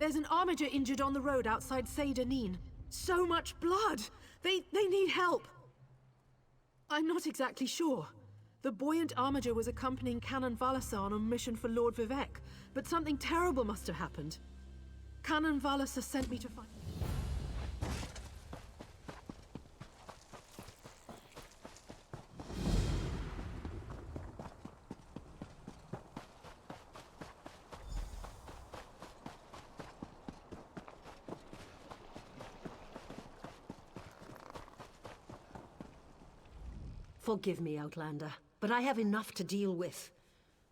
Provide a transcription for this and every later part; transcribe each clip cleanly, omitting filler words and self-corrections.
There's an armiger injured on the road outside Seydanin. So much blood! They need help! I'm not exactly sure. The buoyant armiger was accompanying Canon Valasar on a mission for Lord Vivec, but something terrible must have happened. Canon Valasar sent me to find... Forgive me, Outlander, but I have enough to deal with.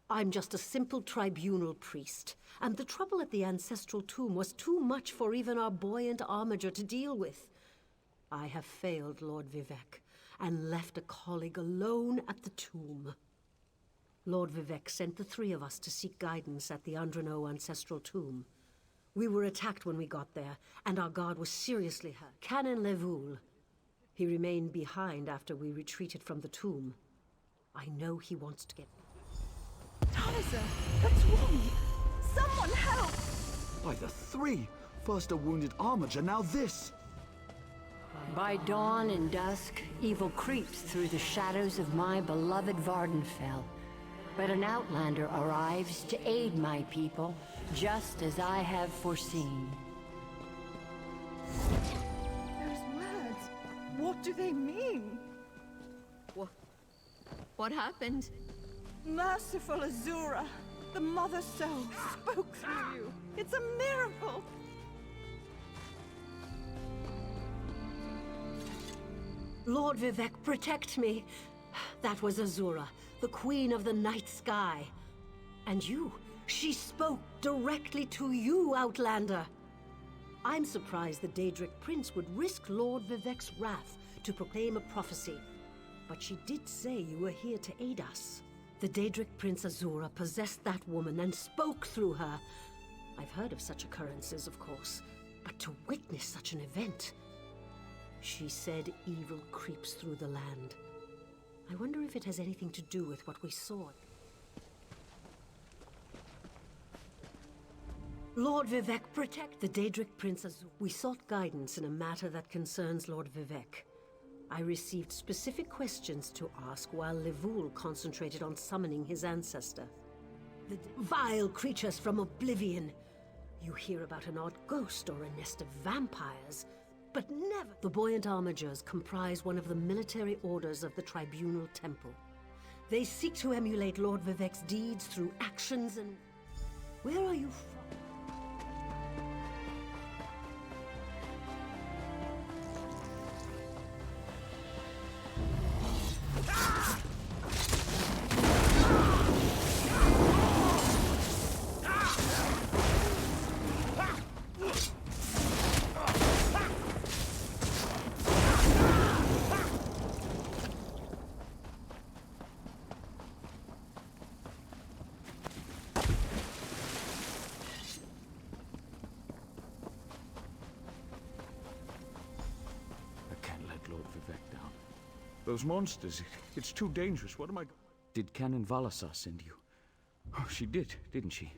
I'm just a simple tribunal priest, and the trouble at the ancestral tomb was too much for even our buoyant armiger to deal with. I have failed Lord Vivec, and left a colleague alone at the tomb. Lord Vivec sent the three of us to seek guidance at the Andreneau ancestral tomb. We were attacked when we got there, and our guard was seriously hurt. Canon Levoul. He remained behind after we retreated from the tomb. I know he wants to get... Talisa, that's wrong! Someone help! By the three! First a wounded armiger, now this! By dawn and dusk, evil creeps through the shadows of my beloved Vardenfell. But an outlander arrives to aid my people, just as I have foreseen. What do they mean? What happened? Merciful Azura, the Mother Soul spoke through you. It's a miracle! Lord Vivec, protect me! That was Azura, the Queen of the Night Sky. And you, she spoke directly to you, Outlander. I'm surprised the Daedric Prince would risk Lord Vivec's wrath to proclaim a prophecy. But she did say you were here to aid us. The Daedric Prince Azura possessed that woman and spoke through her. I've heard of such occurrences, of course, but to witness such an event... She said evil creeps through the land. I wonder if it has anything to do with what we saw. Lord Vivec, protect the Daedric Prince Azura. We sought guidance in a matter that concerns Lord Vivec. I received specific questions to ask while Levoul concentrated on summoning his ancestor. The vile creatures from Oblivion. You hear about an odd ghost or a nest of vampires, but never... The buoyant armigers comprise one of the military orders of the Tribunal Temple. They seek to emulate Lord Vivec's deeds through actions and... Where are you from? Those monsters, it's too dangerous. What am I... Did Canon Valasar send you? Oh, she did, didn't she?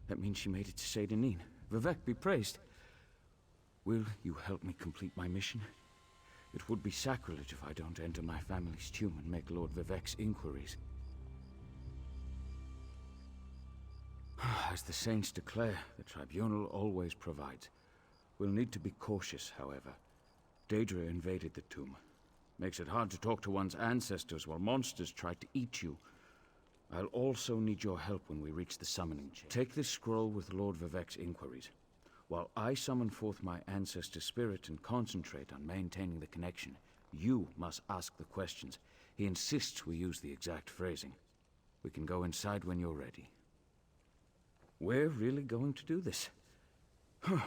That means she made it to Seydanin. Vivec be praised. Will you help me complete my mission? It would be sacrilege if I don't enter my family's tomb and make Lord Vivec's inquiries. As the saints declare, the tribunal always provides. We'll need to be cautious, however. Daedra invaded the tomb. Makes it hard to talk to one's ancestors while monsters try to eat you. I'll also need your help when we reach the summoning chamber. Take this scroll with Lord Vivec's inquiries. While I summon forth my ancestor spirit and concentrate on maintaining the connection, you must ask the questions. He insists we use the exact phrasing. We can go inside when you're ready. We're really going to do this.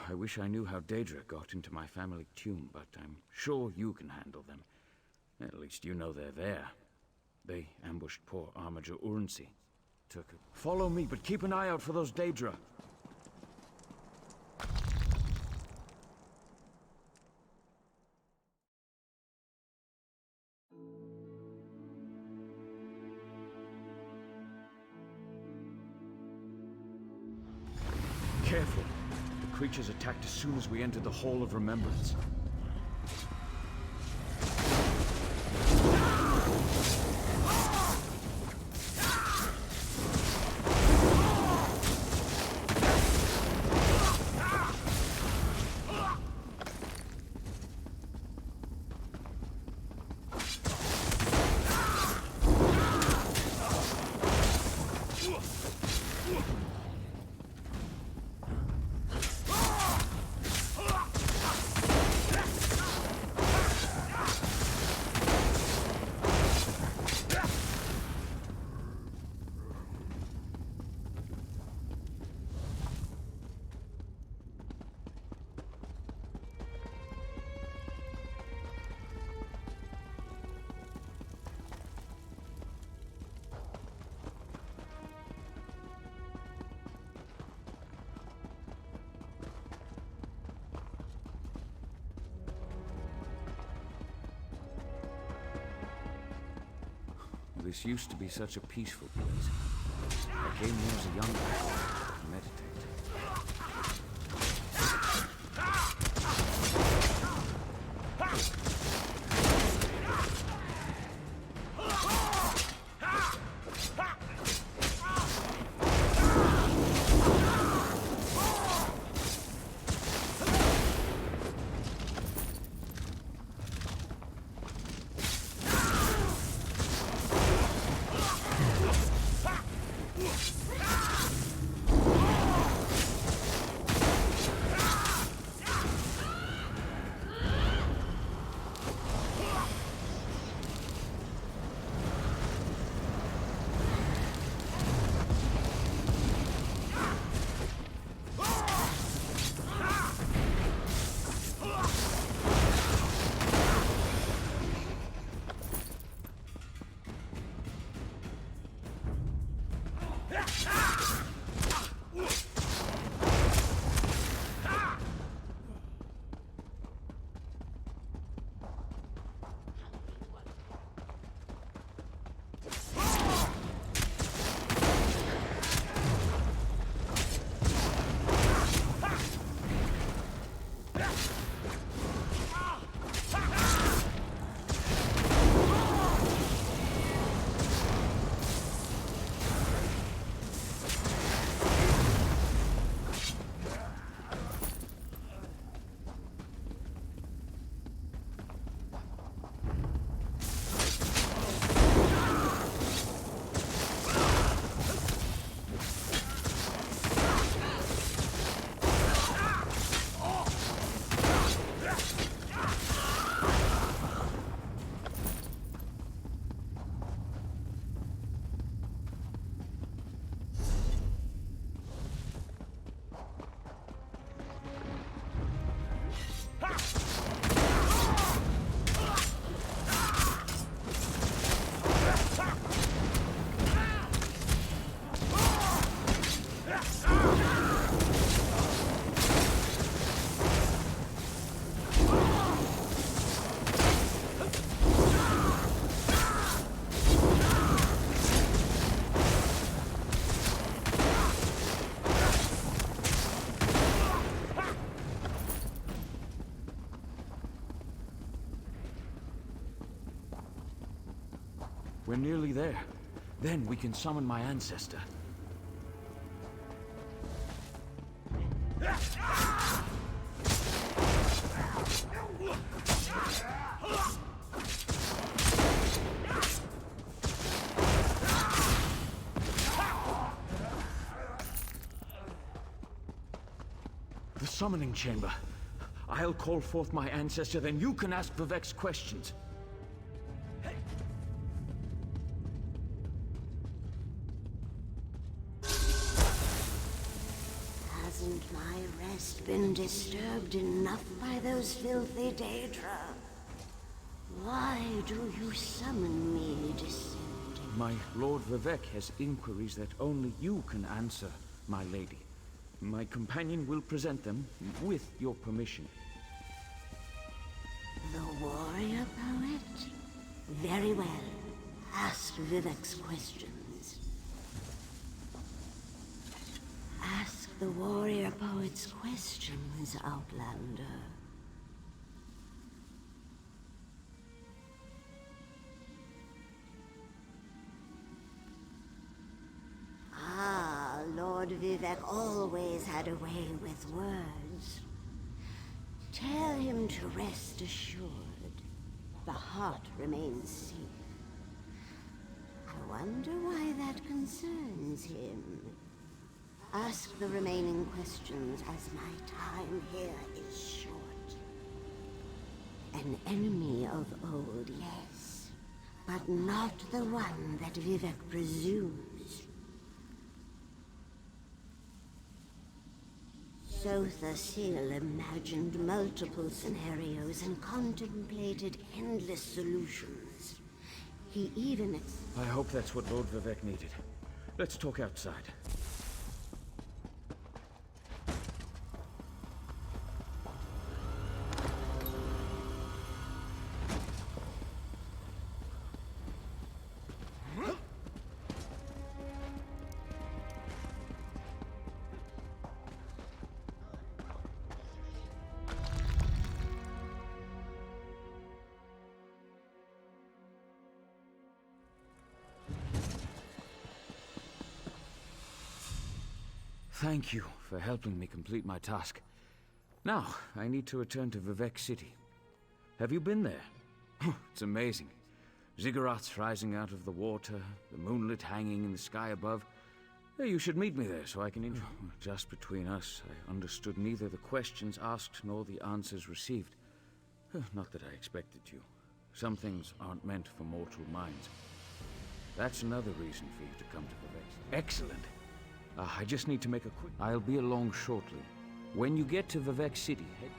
I wish I knew how Daedra got into my family tomb, but I'm sure you can handle them. At least you know they're there. They ambushed poor Armiger Urnsi. Took it. Follow me, but keep an eye out for those Daedra. Careful. The creatures attacked as soon as we entered the Hall of Remembrance. This used to be such a peaceful place. I came here as a young man to meditate. We're nearly there. Then we can summon my ancestor. The summoning chamber. I'll call forth my ancestor, then you can ask Vivec's questions. Hasn't my rest been disturbed enough by those filthy Daedra? Why do you summon me, descending? My Lord Vivec has inquiries that only you can answer, my lady. My companion will present them with your permission. The warrior poet? Very well. Ask Vivec's questions. Ask the warrior poet's questions, Outlander. Ah, Lord Vivec always had a way with words. Tell him to rest assured. The heart remains safe. I wonder why that concerns him. Ask the remaining questions as my time here is short. An enemy of old, yes, but not the one that Vivec presumes. Sotha Sil imagined multiple scenarios and contemplated endless solutions. He even... I hope that's what Lord Vivec needed. Let's talk outside. Thank you for helping me complete my task. Now, I need to return to Vivec City. Have you been there? It's amazing. Ziggurats rising out of the water, the moonlit hanging in the sky above. Hey, you should meet me there so I can Just between us, I understood neither the questions asked nor the answers received. Not that I expected you. Some things aren't meant for mortal minds. That's another reason for you to come to Vivec. Excellent. I just need to make a quick... I'll be along shortly. When you get to Vivec City, head...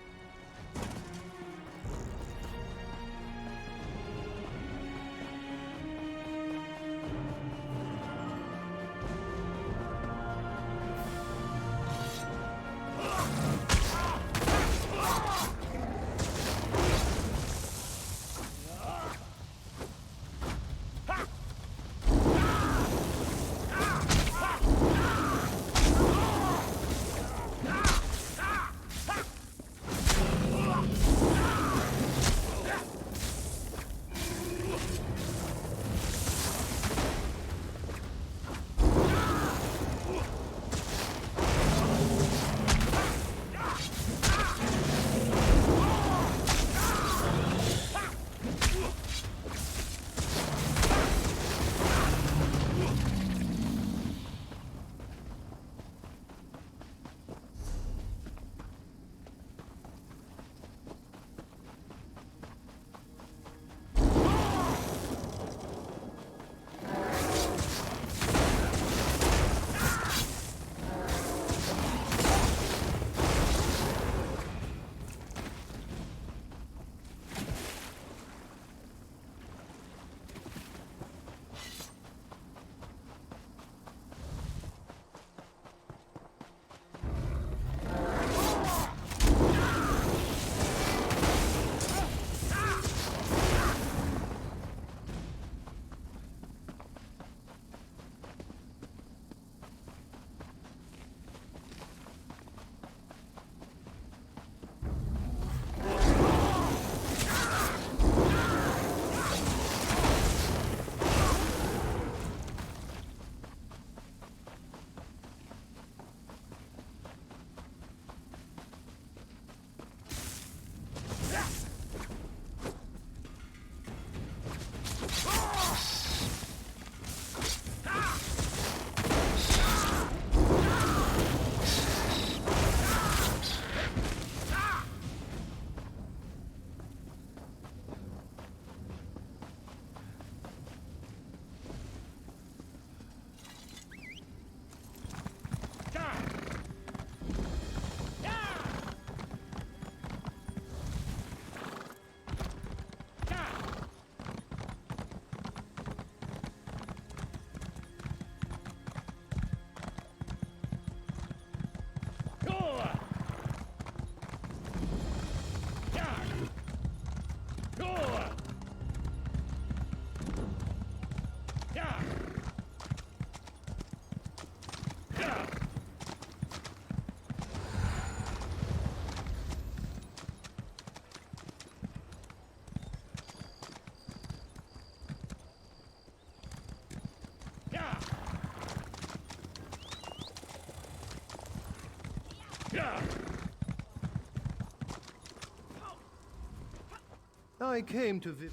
I came to Vivec.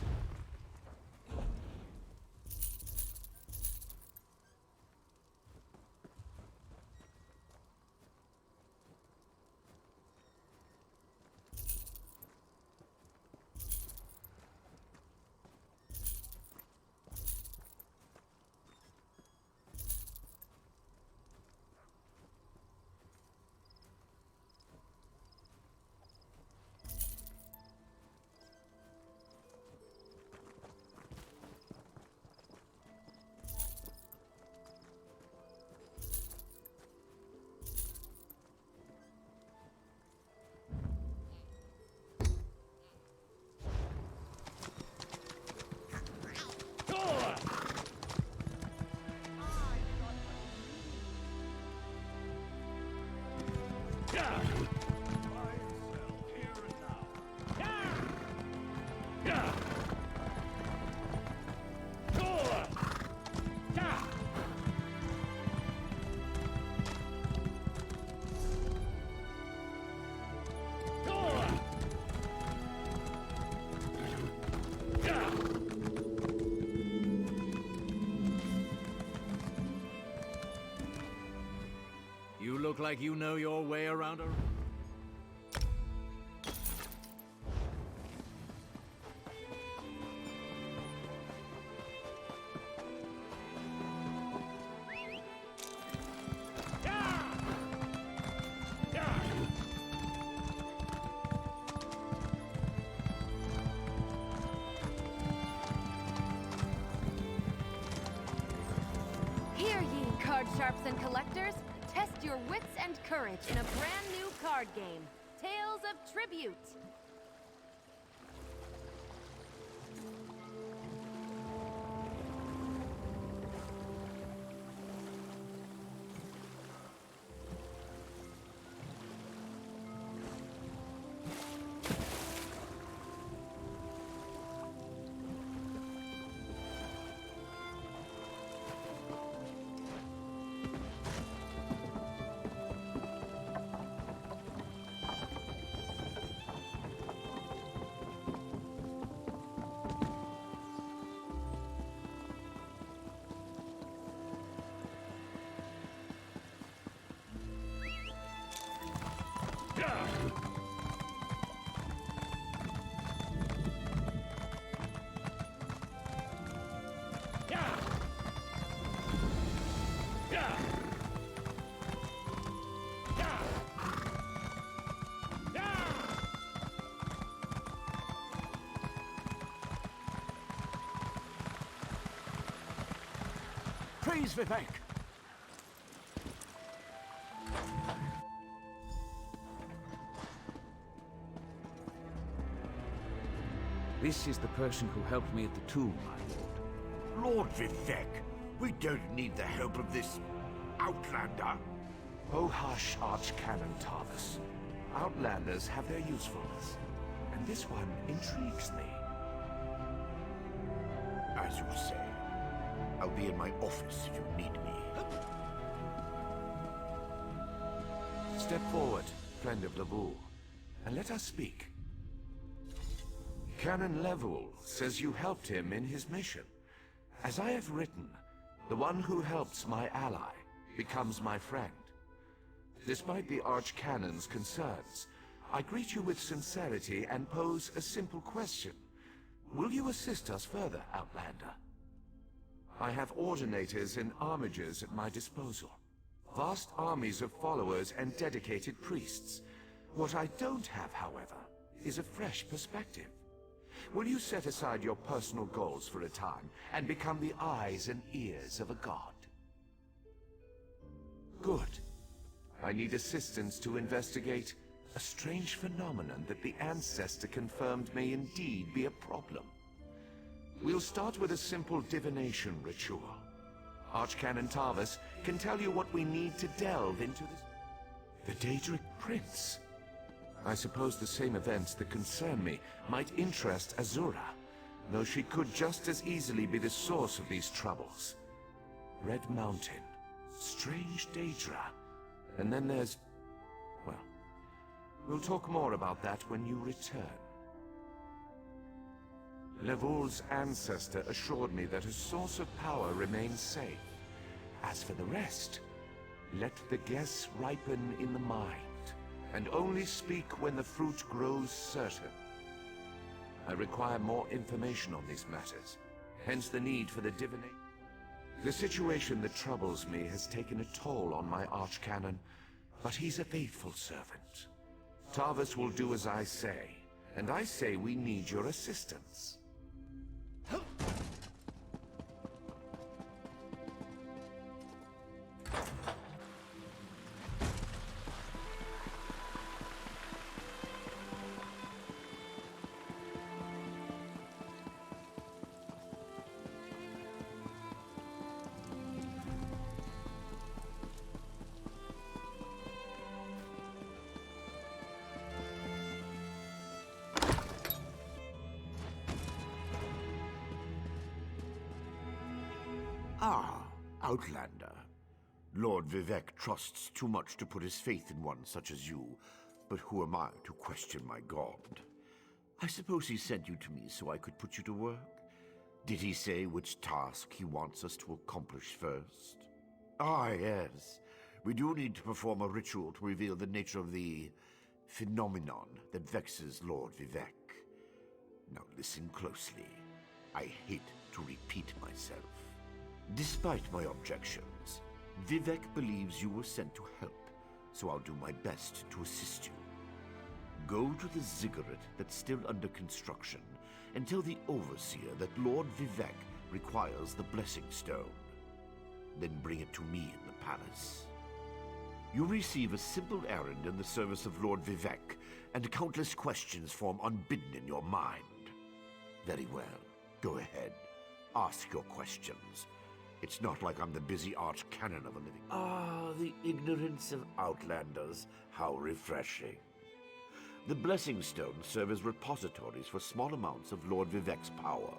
You look like you know your way around a... Hear ye, card sharps and collectors. Test your wits and courage in a brand new card game, Tales of Tribute. Praise Vivec! This is the person who helped me at the tomb, my lord. Lord Vivec, we don't need the help of this outlander. Oh hush, Archcanon Thomas. Outlanders have their usefulness, and this one intrigues me. As you say, I'll be in my office if you need me. Step forward, friend of Labour, and let us speak. Canon Level says you helped him in his mission. As I have written, the one who helps my ally becomes my friend. Despite the Archcanon's concerns, I greet you with sincerity and pose a simple question. Will you assist us further, Outlander? I have ordinators and armigers at my disposal. Vast armies of followers and dedicated priests. What I don't have, however, is a fresh perspective. Will you set aside your personal goals for a time and become the eyes and ears of a god? Good. I need assistance to investigate a strange phenomenon that the Ancestor confirmed may indeed be a problem. We'll start with a simple divination ritual. Archcanon Tarvis can tell you what we need to delve into this... The Daedric Prince. I suppose the same events that concern me might interest Azura, though she could just as easily be the source of these troubles. Red Mountain, strange Daedra, and then there's... well, we'll talk more about that when you return. Levoul's ancestor assured me that his source of power remains safe. As for the rest, let the guess ripen in the mind, and only speak when the fruit grows certain. I require more information on these matters, hence the need for the divination. The situation that troubles me has taken a toll on my archcanon, but he's a faithful servant. Tarvis will do as I say, and I say we need your assistance. Ah, Outlander. Lord Vivec trusts too much to put his faith in one such as you, but who am I to question my god? I suppose he sent you to me so I could put you to work? Did he say which task he wants us to accomplish first? Ah, yes. We do need to perform a ritual to reveal the nature of the phenomenon that vexes Lord Vivec. Now listen closely. I hate to repeat myself. Despite my objections, Vivec believes you were sent to help, so I'll do my best to assist you. Go to the ziggurat that's still under construction and tell the Overseer that Lord Vivec requires the Blessing Stone. Then bring it to me in the palace. You receive a simple errand in the service of Lord Vivec, and countless questions form unbidden in your mind. Very well. Go ahead. Ask your questions. It's not like I'm the busy archcanon of a living... Ah, the ignorance of Outlanders. How refreshing. The Blessing Stones serve as repositories for small amounts of Lord Vivec's power.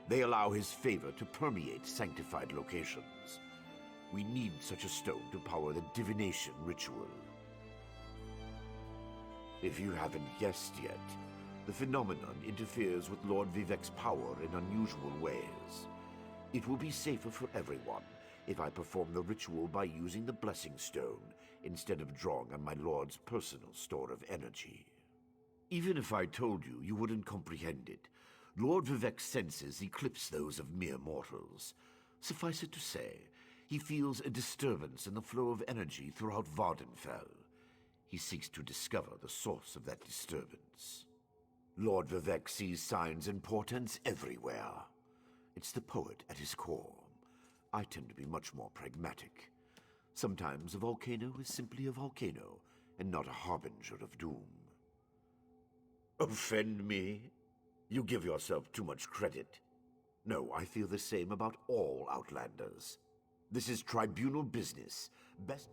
They allow his favor to permeate sanctified locations. We need such a stone to power the divination ritual. If you haven't guessed yet, the phenomenon interferes with Lord Vivec's power in unusual ways. It will be safer for everyone if I perform the ritual by using the Blessing Stone instead of drawing on my Lord's personal store of energy. Even if I told you, you wouldn't comprehend it. Lord Vivec's senses eclipse those of mere mortals. Suffice it to say, he feels a disturbance in the flow of energy throughout Vardenfell. He seeks to discover the source of that disturbance. Lord Vivec sees signs and portents everywhere. It's the poet at his core. I tend to be much more pragmatic. Sometimes a volcano is simply a volcano, and not a harbinger of doom. Offend me? You give yourself too much credit. No, I feel the same about all Outlanders. This is tribunal business. Best...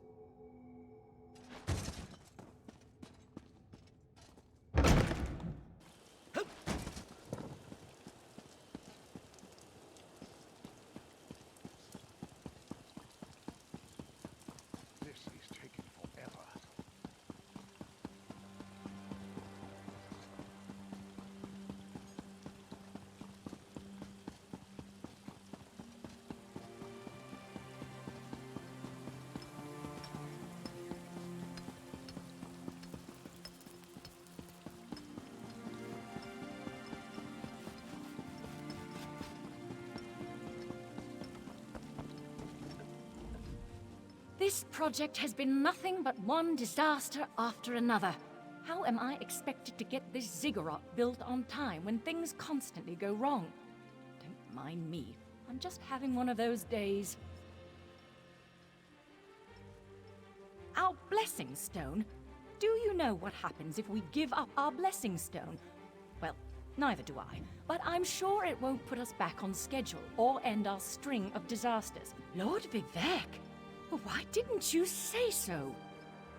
This project has been nothing but one disaster after another. How am I expected to get this ziggurat built on time when things constantly go wrong? Don't mind me. I'm just having one of those days. Our Blessing Stone? Do you know what happens if we give up our Blessing Stone? Well, neither do I, but I'm sure it won't put us back on schedule or end our string of disasters. Lord Vivec! Why didn't you say so?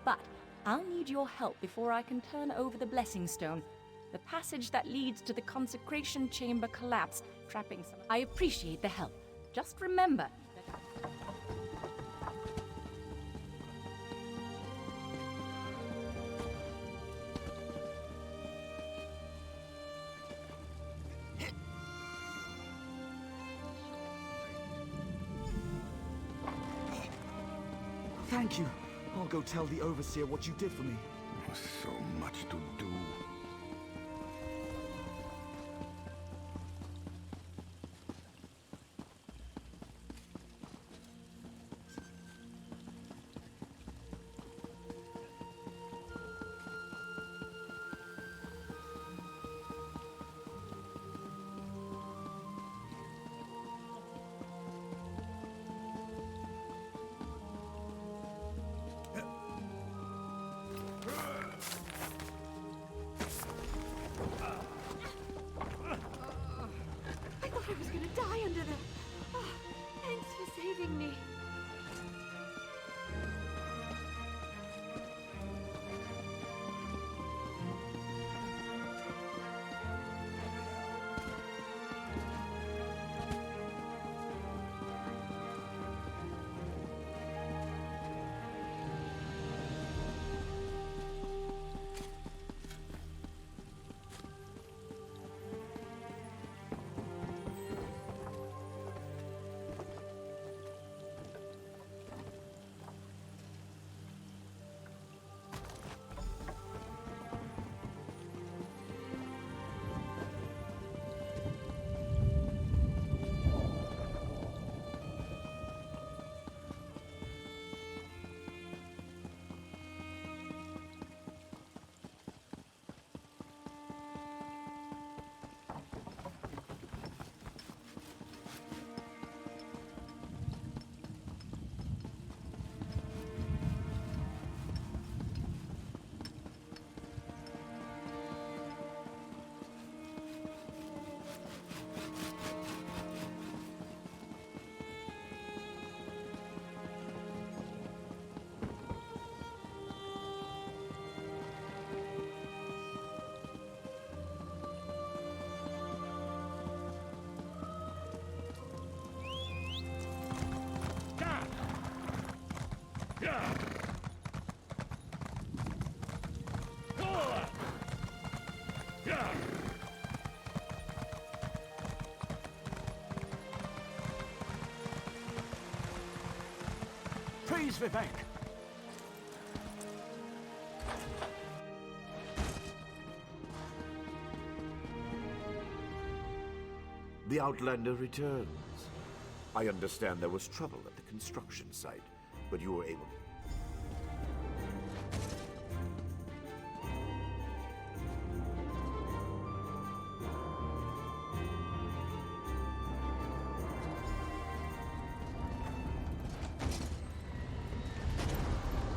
But I'll need your help before I can turn over the Blessing Stone. The passage that leads to the consecration chamber collapsed, trapping some... I appreciate the help. Just remember that... Thank you. I'll go tell the Overseer what you did for me. So much to do. I thought I was gonna die under there. Ah, thanks for saving me. Praise Vivec! The Outlander returns. I understand there was trouble at the construction site, but you were able to...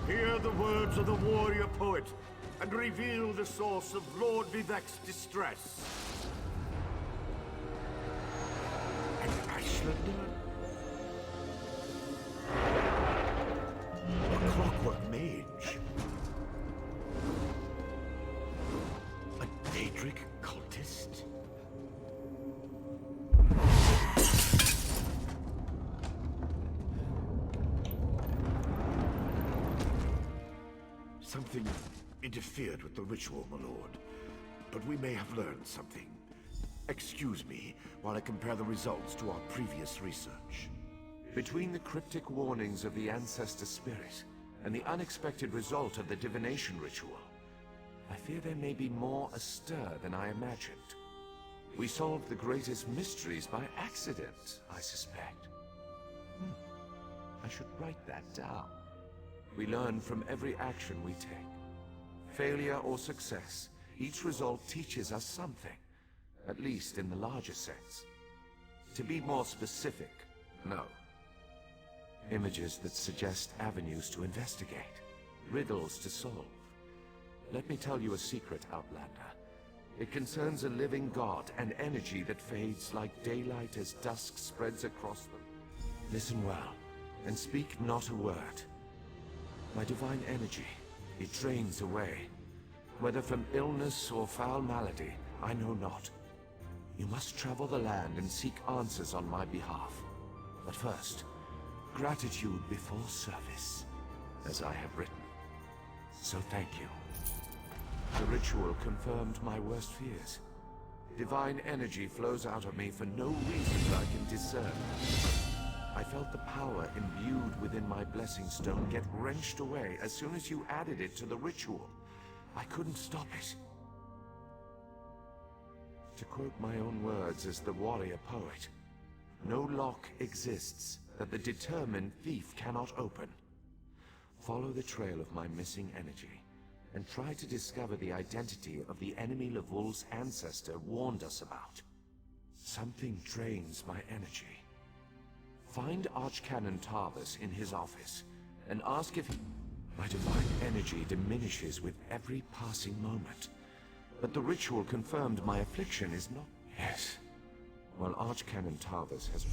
Hear the words of the warrior poet, and reveal the source of Lord Vivec's distress. An Ashlander? A clockwork mage? A Daedric cultist? Something interfered with the ritual, my lord. But we may have learned something. Excuse me while I compare the results to our previous research. Between the cryptic warnings of the ancestor spirit and the unexpected result of the divination ritual, I fear there may be more astir than I imagined. We solved the greatest mysteries by accident, I suspect. I should write that down. We learn from every action we take. Failure or success, each result teaches us something, at least in the larger sense. To be more specific, no. Images that suggest avenues to investigate, riddles to solve. Let me tell you a secret, Outlander. It concerns a living god, an energy that fades like daylight as dusk spreads across them. Listen well, and speak not a word. My divine energy, it drains away. Whether from illness or foul malady, I know not. You must travel the land and seek answers on my behalf. But first, gratitude before service, as I have written. So thank you. The ritual confirmed my worst fears. Divine energy flows out of me for no reason I can discern. I felt the power imbued within my blessing stone get wrenched away as soon as you added it to the ritual. I couldn't stop it. To quote my own words as the warrior poet, no lock exists that the determined thief cannot open. Follow the trail of my missing energy, and try to discover the identity of the enemy Levul's ancestor warned us about. Something drains my energy. Find Archcanon Tarvis in his office, and ask if my divine energy diminishes with every passing moment. But the ritual confirmed my affliction is not... Yes. Well, Archcanon Tarvis has...